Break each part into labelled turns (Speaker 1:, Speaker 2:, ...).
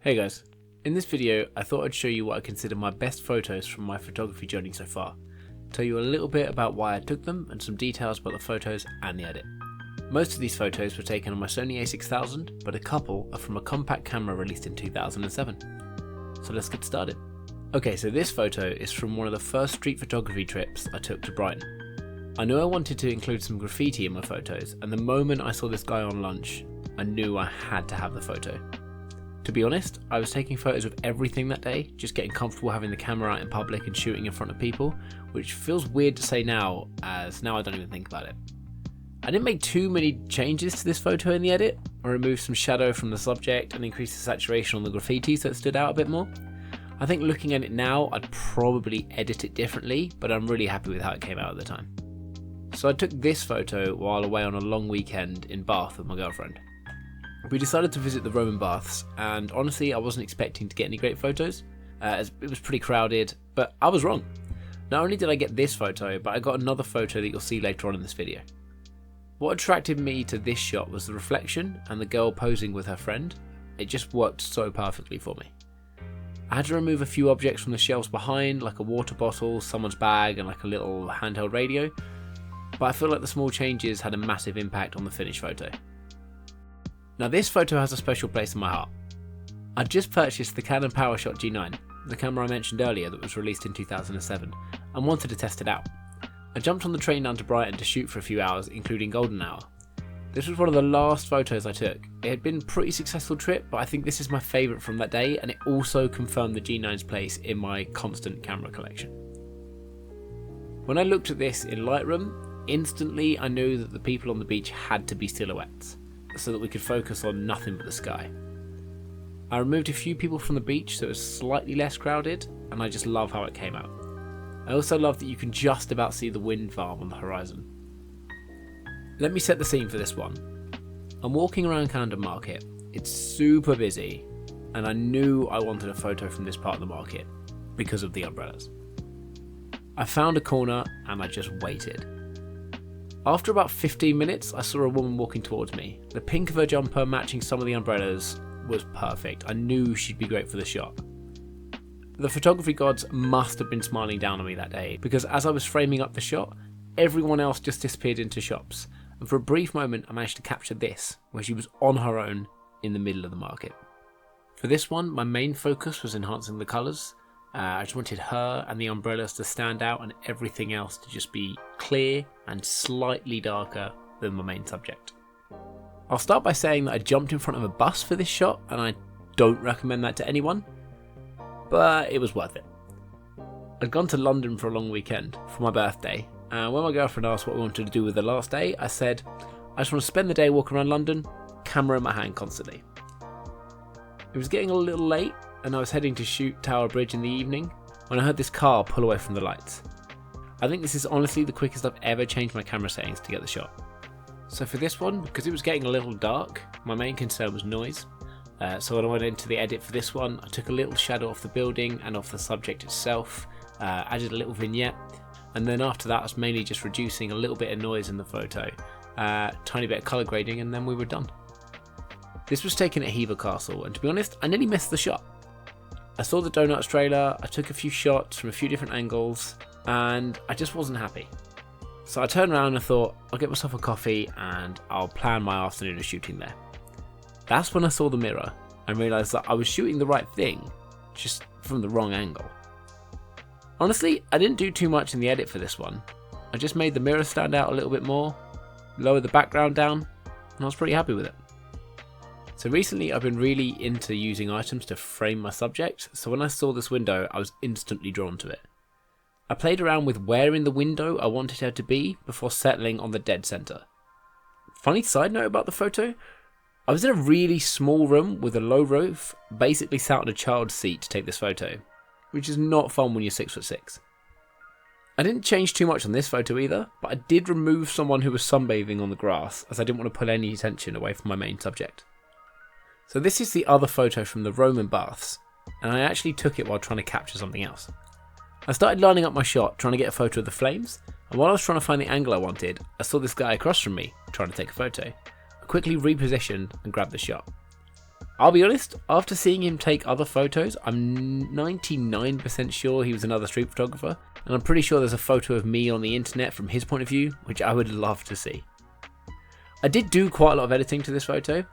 Speaker 1: Hey guys, in this video I thought I'd show you what I consider my best photos from my photography journey so far, tell you a little bit about why I took them and some details about the photos and the edit. Most of these photos were taken on my Sony a6000, but a couple are from a compact camera released in 2007. So let's get started. Okay, so this photo is from one of the first street photography trips I took to Brighton. I knew I wanted to include some graffiti in my photos, and the moment I saw this guy on lunch, I knew I had to have the photo. To be honest, I was taking photos of everything that day, just getting comfortable having the camera out in public and shooting in front of people, which feels weird to say now, as now I don't even think about it. I didn't make too many changes to this photo in the edit. I removed some shadow from the subject and increased the saturation on the graffiti so it stood out a bit more. I think looking at it now, I'd probably edit it differently, but I'm really happy with how it came out at the time. So I took this photo while away on a long weekend in Bath with my girlfriend. We decided to visit the Roman baths, and honestly I wasn't expecting to get any great photos, as it was pretty crowded, but I was wrong. Not only did I get this photo, but I got another photo that you'll see later on in this video. What attracted me to this shot was the reflection and the girl posing with her friend. It just worked so perfectly for me. I had to remove a few objects from the shelves behind, like a water bottle, someone's bag, and like a little handheld radio, but I feel like the small changes had a massive impact on the finished photo. Now this photo has a special place in my heart. I just purchased the Canon PowerShot G9, the camera I mentioned earlier that was released in 2007, and wanted to test it out. I jumped on the train down to Brighton to shoot for a few hours, including golden hour. This was one of the last photos I took. It had been a pretty successful trip, but I think this is my favourite from that day, and it also confirmed the G9's place in my constant camera collection. When I looked at this in Lightroom, instantly I knew that the people on the beach had to be silhouettes, so that we could focus on nothing but the sky. I removed a few people from the beach so it was slightly less crowded, and I just love how it came out. I also love that you can just about see the wind farm on the horizon. Let me set the scene for this one. I'm walking around Camden Market, it's super busy, and I knew I wanted a photo from this part of the market because of the umbrellas. I found a corner and I just waited. After about 15 minutes, I saw a woman walking towards me. The pink of her jumper matching some of the umbrellas was perfect. I knew she'd be great for the shot. The photography gods must have been smiling down on me that day, because as I was framing up the shot, everyone else just disappeared into shops. And for a brief moment, I managed to capture this, where she was on her own in the middle of the market. For this one, my main focus was enhancing the colours. I just wanted her and the umbrellas to stand out and everything else to just be clear and slightly darker than my main subject. I'll start by saying that I jumped in front of a bus for this shot, and I don't recommend that to anyone, but it was worth it. I'd gone to London for a long weekend for my birthday, and when my girlfriend asked what we wanted to do with the last day, I said, I just want to spend the day walking around London, camera in my hand constantly. It was getting a little late, and I was heading to shoot Tower Bridge in the evening when I heard this car pull away from the lights. I think this is honestly the quickest I've ever changed my camera settings to get the shot. So for this one, because it was getting a little dark, my main concern was noise. So when I went into the edit for this one, I took a little shadow off the building and off the subject itself, added a little vignette, and then after that I was mainly just reducing a little bit of noise in the photo, tiny bit of colour grading, and then we were done. This was taken at Hever Castle, and to be honest, I nearly missed the shot. I saw the Donuts trailer, I took a few shots from a few different angles, and I just wasn't happy. So I turned around and thought, I'll get myself a coffee and I'll plan my afternoon of shooting there. That's when I saw the mirror and realised that I was shooting the right thing, just from the wrong angle. Honestly, I didn't do too much in the edit for this one. I just made the mirror stand out a little bit more, lowered the background down, and I was pretty happy with it. So recently I've been really into using items to frame my subject, so when I saw this window I was instantly drawn to it. I played around with where in the window I wanted her to be before settling on the dead centre. Funny side note about the photo, I was in a really small room with a low roof, basically sat on a child's seat to take this photo, which is not fun when you're 6'6". I didn't change too much on this photo either, but I did remove someone who was sunbathing on the grass as I didn't want to pull any attention away from my main subject. So this is the other photo from the Roman baths, and I actually took it while trying to capture something else. I started lining up my shot, trying to get a photo of the flames, and while I was trying to find the angle I wanted, I saw this guy across from me trying to take a photo. I quickly repositioned and grabbed the shot. I'll be honest, after seeing him take other photos, I'm 99% sure he was another street photographer, and I'm pretty sure there's a photo of me on the internet from his point of view, which I would love to see. I did do quite a lot of editing to this photo,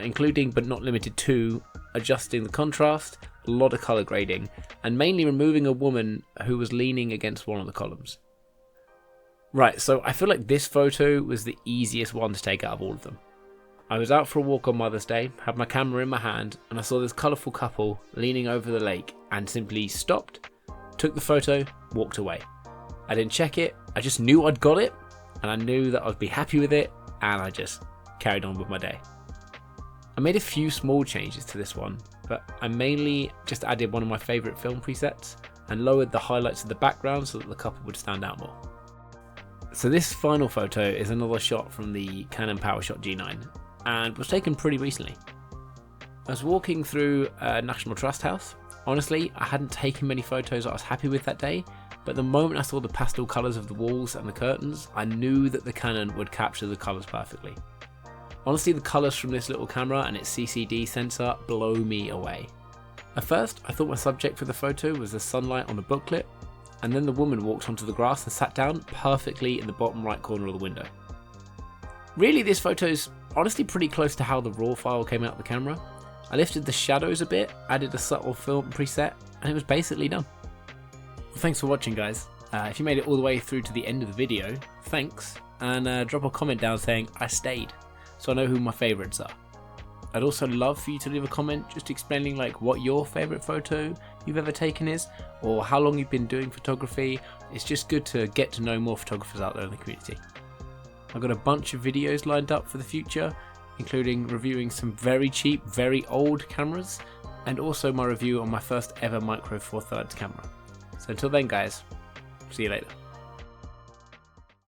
Speaker 1: including but not limited to adjusting the contrast, a lot of colour grading, and mainly removing a woman who was leaning against one of the columns. Right, so I feel like this photo was the easiest one to take out of all of them. I was out for a walk on Mother's Day, had my camera in my hand, and I saw this colourful couple leaning over the lake and simply stopped, took the photo, walked away. I didn't check it, I just knew I'd got it, and I knew that I'd be happy with it, and I just carried on with my day. I made a few small changes to this one, but I mainly just added one of my favourite film presets and lowered the highlights of the background so that the couple would stand out more. So this final photo is another shot from the Canon PowerShot G9 and was taken pretty recently. I was walking through National Trust House. Honestly, I hadn't taken many photos I was happy with that day, but the moment I saw the pastel colours of the walls and the curtains, I knew that the Canon would capture the colours perfectly. Honestly, the colours from this little camera and its CCD sensor blow me away. At first, I thought my subject for the photo was the sunlight on the booklet, and then the woman walked onto the grass and sat down perfectly in the bottom right corner of the window. Really, this photo's honestly pretty close to how the raw file came out of the camera. I lifted the shadows a bit, added a subtle film preset, and it was basically done. Well, thanks for watching, guys. If you made it all the way through to the end of the video, thanks, and drop a comment down saying I stayed, so I know who my favourites are. I'd also love for you to leave a comment just explaining like what your favourite photo you've ever taken is, or how long you've been doing photography. It's just good to get to know more photographers out there in the community. I've got a bunch of videos lined up for the future, including reviewing some very cheap, very old cameras, and also my review on my first ever Micro Four Thirds camera. So until then guys, see you later.